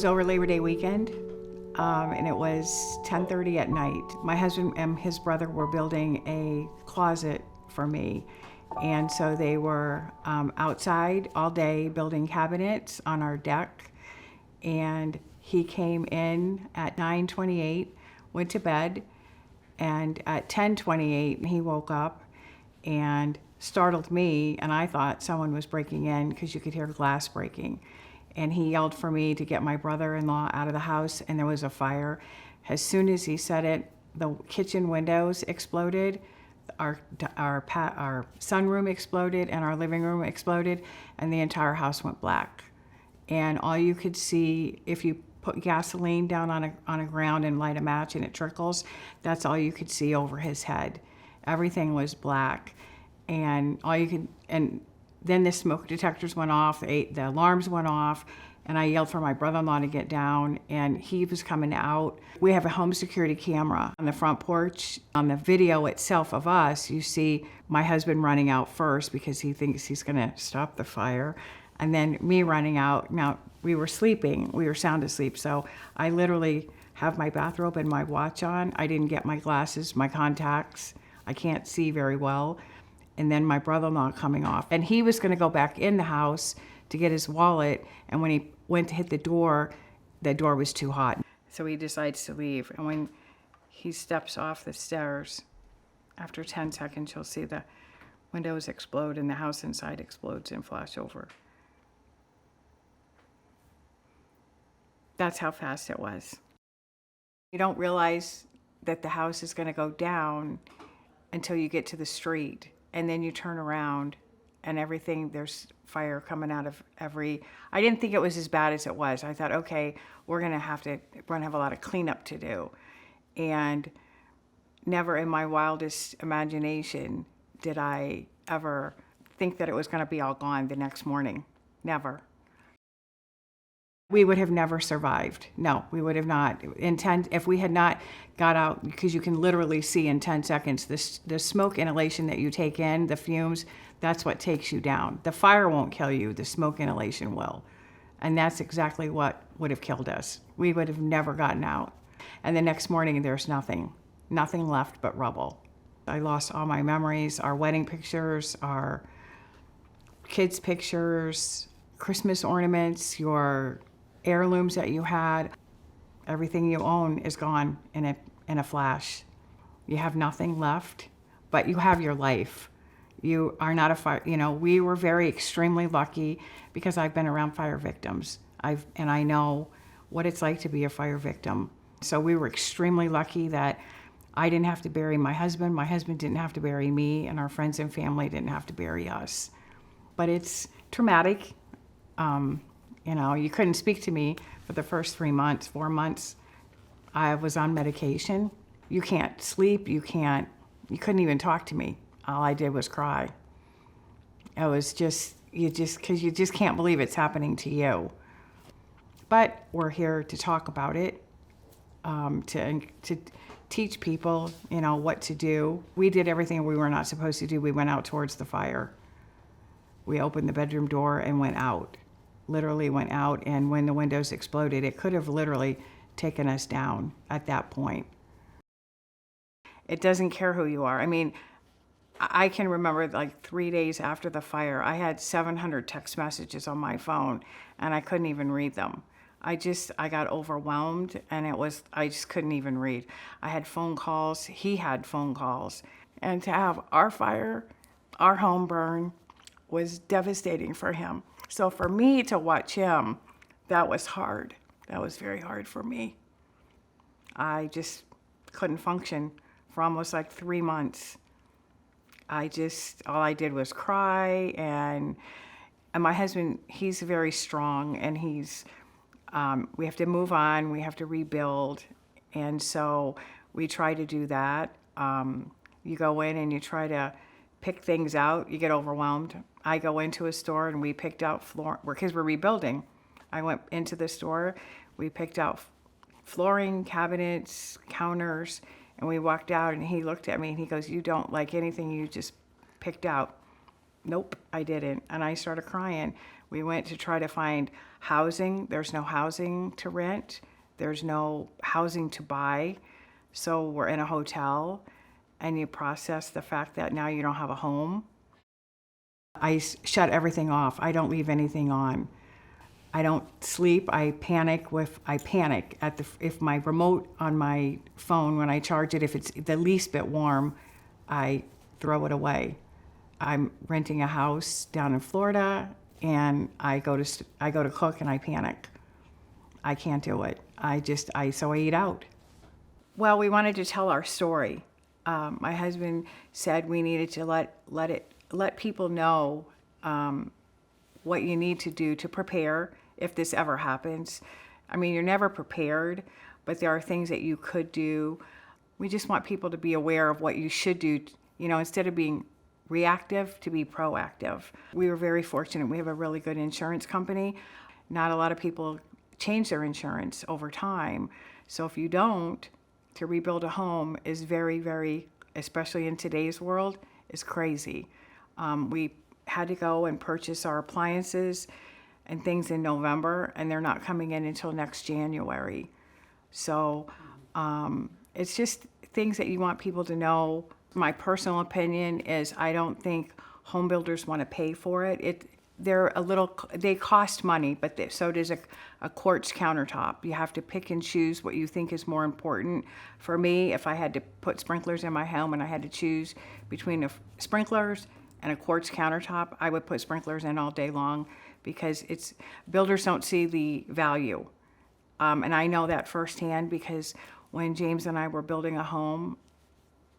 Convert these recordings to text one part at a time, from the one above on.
was over Labor Day weekend, and it was 10:30 at night. My husband and his brother were building a closet for me, and so they were outside all day building cabinets on our deck, and he came in at 9:28, went to bed, and at 10:28 he woke up and startled me, and I thought someone was breaking in because you could hear glass breaking. And he yelled for me to get my brother-in-law out of the house, and there was a fire. As soon as he said it, the kitchen windows exploded, our sunroom exploded, and our living room exploded, and the entire house went black. And all you could see, if you put gasoline down on a ground and light a match and it trickles, that's all you could see over his head. Everything was black, and then the smoke detectors went off, the alarms went off, and I yelled for my brother-in-law to get down, and he was coming out. We have a home security camera on the front porch. On the video itself of us, you see my husband running out first because he thinks he's gonna stop the fire, and then me running out. Now, we were sleeping, we were sound asleep, so I literally have my bathrobe and my watch on. I didn't get my glasses, my contacts. I can't see very well. And then my brother-in-law coming off. And he was gonna go back in the house to get his wallet, and when he went to hit the door was too hot. So he decides to leave, and when he steps off the stairs, after 10 seconds, you'll see the windows explode and the house inside explodes and flash over. That's how fast it was. You don't realize that the house is gonna go down until you get to the street. And then you turn around and there's fire coming out of I didn't think it was as bad as it was. I thought, okay, we're gonna have a lot of cleanup to do. And never in my wildest imagination did I ever think that it was gonna be all gone the next morning. Never. We would have never survived. No, we would have not. If we had not got out, because you can literally see in 10 seconds, the smoke inhalation that you take in, the fumes, that's what takes you down. The fire won't kill you, the smoke inhalation will. And that's exactly what would have killed us. We would have never gotten out. And the next morning, there's nothing left but rubble. I lost all my memories, our wedding pictures, our kids' pictures, Christmas ornaments, your heirlooms that you had. Everything you own is gone in a flash. You have nothing left, but you have your life. You are not a fire, we were extremely lucky because I've been around fire victims. And I know what it's like to be a fire victim. So we were extremely lucky that I didn't have to bury my husband didn't have to bury me, and our friends and family didn't have to bury us. But it's traumatic. You couldn't speak to me for the first 4 months. I was on medication. You can't sleep, you couldn't even talk to me. All I did was cry. It was because you just can't believe it's happening to you. But we're here to talk about it, to teach people, what to do. We did everything we were not supposed to do. We went out towards the fire. We opened the bedroom door and went out. Literally went out, and when the windows exploded, it could have literally taken us down at that point. It doesn't care who you are. I mean, I can remember like 3 days after the fire, I had 700 text messages on my phone, and I couldn't even read them. I got overwhelmed, and I just couldn't even read. I had phone calls, he had phone calls, and to have our home burn was devastating for him. So for me to watch him, that was hard. That was very hard for me. I just couldn't function for almost like 3 months. All I did was cry, and my husband, he's very strong, and we have to move on, we have to rebuild, and so we try to do that. You go in and you try to pick things out, you get overwhelmed. I go into a store and we picked out because we're rebuilding. I went into the store, we picked out flooring, cabinets, counters, and we walked out, and he looked at me and he goes, "You don't like anything you just picked out?" Nope, I didn't. And I started crying. We went to try to find housing. There's no housing to rent. There's no housing to buy. So we're in a hotel, and you process the fact that now you don't have a home. I shut everything off. I don't leave anything on. I don't sleep. I panic if my remote on my phone, when I charge it, if it's the least bit warm, I throw it away. I'm renting a house down in Florida, and I go to cook and I panic. I can't do it. So I eat out. Well, we wanted to tell our story. My husband said we needed to let people know what you need to do to prepare if this ever happens. I mean, you're never prepared, but there are things that you could do. We just want people to be aware of what you should do, instead of being reactive, to be proactive. We were very fortunate. We have a really good insurance company. Not a lot of people change their insurance over time. So if you don't, to rebuild a home is very, very, especially in today's world, is crazy. We had to go and purchase our appliances and things in November, and they're not coming in until next January. So it's just things that you want people to know. My personal opinion is I don't think home builders want to pay for it. They cost money, but so does a quartz countertop. You have to pick and choose what you think is more important. For me, if I had to put sprinklers in my home and I had to choose between sprinklers and a quartz countertop, I would put sprinklers in all day long, because builders don't see the value. And I know that firsthand, because when James and I were building a home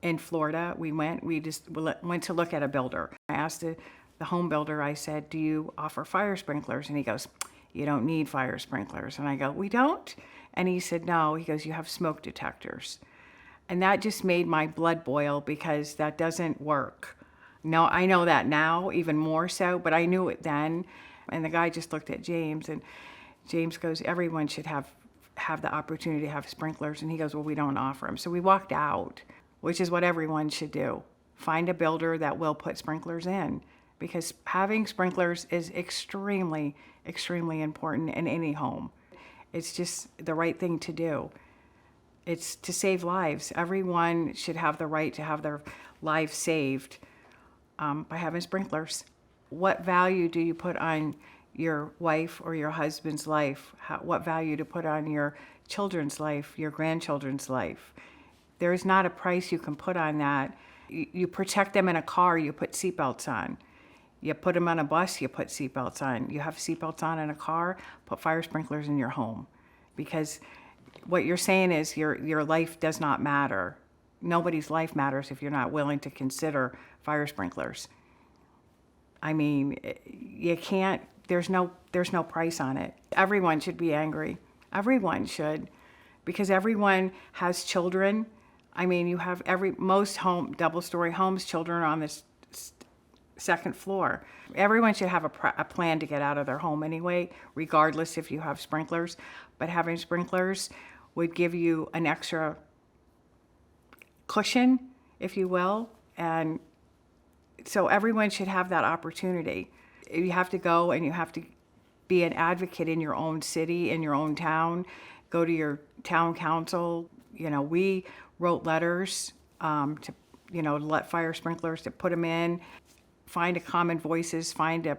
in Florida, we just went to look at a builder. I asked the home builder, I said, "Do you offer fire sprinklers?" And he goes, "You don't need fire sprinklers." And I go, "We don't?" And he said, "No." He goes, "You have smoke detectors." And that just made my blood boil, because that doesn't work. No, I know that now, even more so, but I knew it then. And the guy just looked at James, and James goes, "Everyone should have the opportunity to have sprinklers." And he goes, "Well, we don't offer them." So we walked out, which is what everyone should do. Find a builder that will put sprinklers in, because having sprinklers is extremely, extremely important in any home. It's just the right thing to do. It's to save lives. Everyone should have the right to have their lives saved by having sprinklers. What value do you put on your wife or your husband's life? What value to put on your children's life, your grandchildren's life? There is not a price you can put on that. You protect them in a car, you put seatbelts on. You put them on a bus, you put seatbelts on. You have seatbelts on in a car, put fire sprinklers in your home. Because what you're saying is your life does not matter. Nobody's life matters if you're not willing to consider fire sprinklers. I mean, you can't, there's no price on it. Everyone should be angry. Everyone should, because everyone has children. I mean, you have most double-story homes, children are on this second floor. Everyone should have a plan to get out of their home anyway, regardless if you have sprinklers. But having sprinklers would give you an extra cushion, if you will, and so everyone should have that opportunity. You have to go and you have to be an advocate in your own city, in your own town. Go to your town council. We wrote letters to let fire sprinklers, to put them in. Find a common voices. Find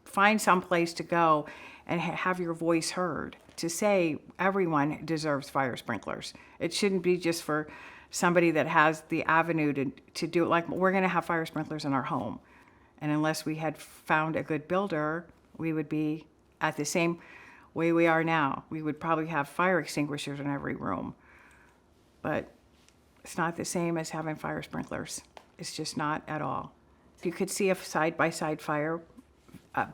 find some place to go and have your voice heard. To say everyone deserves fire sprinklers. It shouldn't be just for somebody that has the avenue to do it. Like, we're going to have fire sprinklers in our home. And unless we had found a good builder, we would be at the same way we are now. We would probably have fire extinguishers in every room. But it's not the same as having fire sprinklers. It's just not at all. If you could see a side-by-side fire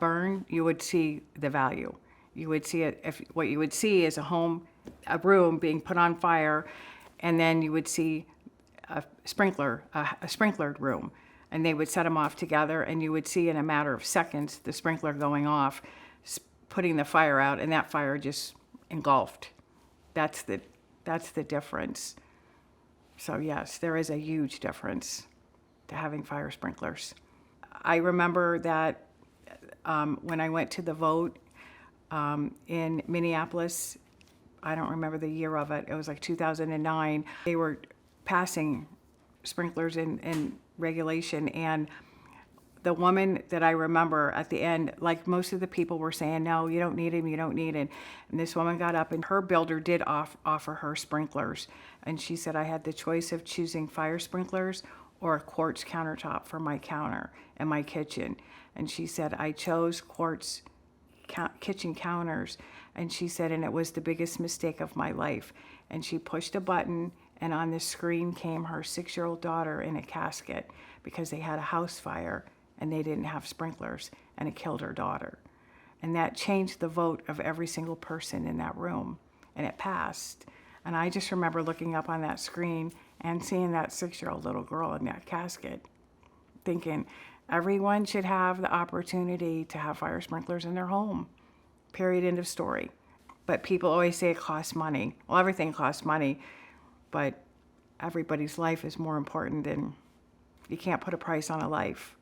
burn, you would see the value. You would see it. What you would see is a room being put on fire, and then you would see a sprinklered room, and they would set them off together, and you would see in a matter of seconds the sprinkler going off, putting the fire out, and that fire just engulfed. That's the difference. So yes, there is a huge difference to having fire sprinklers. I remember that when I went to the vote in Minneapolis. I don't remember the year of it. It was like 2009. They were passing sprinklers in regulation, and the woman that I remember at the end, like most of the people were saying, no, you don't need him, you don't need it. And this woman got up, and her builder did offer her sprinklers. And she said, I had the choice of choosing fire sprinklers or a quartz countertop for my counter in my kitchen. And she said, I chose quartz kitchen counters. And she said, and it was the biggest mistake of my life. And she pushed a button, and on the screen came her 6-year-old daughter in a casket because they had a house fire and they didn't have sprinklers, and it killed her daughter. And that changed the vote of every single person in that room, and it passed. And I just remember looking up on that screen and seeing that 6-year-old little girl in that casket, thinking everyone should have the opportunity to have fire sprinklers in their home. Period, end of story. But people always say it costs money. Well, everything costs money, but everybody's life is more important than, you can't put a price on a life.